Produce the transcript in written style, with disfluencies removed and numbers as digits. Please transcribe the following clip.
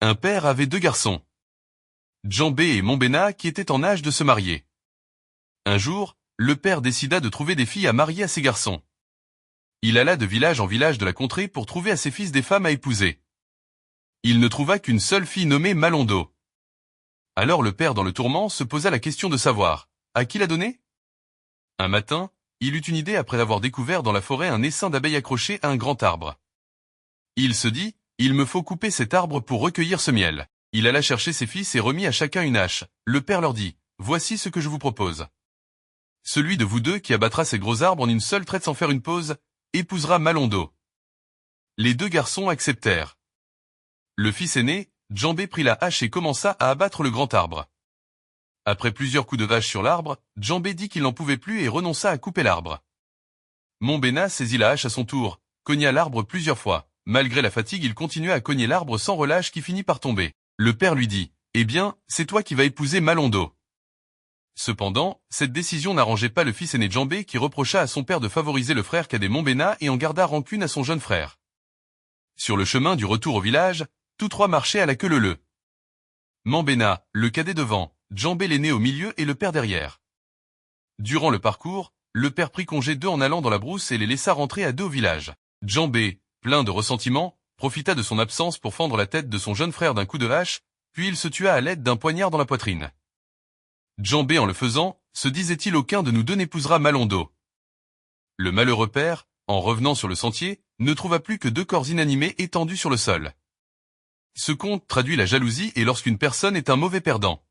Un père avait deux garçons, Djambé et Mombena, qui étaient en âge de se marier. Un jour, le père décida de trouver des filles à marier à ses garçons. Il alla de village en village de la contrée pour trouver à ses fils des femmes à épouser. Il ne trouva qu'une seule fille nommée Malondo. Alors le père dans le tourment se posa la question de savoir, à qui la donner? Un matin, il eut une idée après avoir découvert dans la forêt un essaim d'abeilles accroché à un grand arbre. Il se dit, il me faut couper cet arbre pour recueillir ce miel. Il alla chercher ses fils et remit à chacun une hache. Le père leur dit, voici ce que je vous propose. Celui de vous deux qui abattra ces gros arbres en une seule traite sans faire une pause, épousera Malondo. Les deux garçons acceptèrent. Le fils aîné, Djambé prit la hache et commença à abattre le grand arbre. Après plusieurs coups de vache sur l'arbre, Djambé dit qu'il n'en pouvait plus et renonça à couper l'arbre. Mombena saisit la hache à son tour, cogna l'arbre plusieurs fois. Malgré la fatigue, il continua à cogner l'arbre sans relâche qui finit par tomber. Le père lui dit, « Eh bien, c'est toi qui vas épouser Malondo. » Cependant, cette décision n'arrangeait pas le fils aîné Djambé qui reprocha à son père de favoriser le frère cadet Mombena et en garda rancune à son jeune frère. Sur le chemin du retour au village, tous trois marchaient à la queue leu-leu. Mombena, le cadet devant, Djambé l'aîné au milieu et le père derrière. Durant le parcours, le père prit congé d'eux en allant dans la brousse et les laissa rentrer à deux au village. Djambé, plein de ressentiment, profita de son absence pour fendre la tête de son jeune frère d'un coup de hache, puis il se tua à l'aide d'un poignard dans la poitrine. Djambé en le faisant, se disait-il aucun de nous deux n'épousera Malondo. Le malheureux père, en revenant sur le sentier, ne trouva plus que deux corps inanimés étendus sur le sol. Ce conte traduit la jalousie et lorsqu'une personne est un mauvais perdant.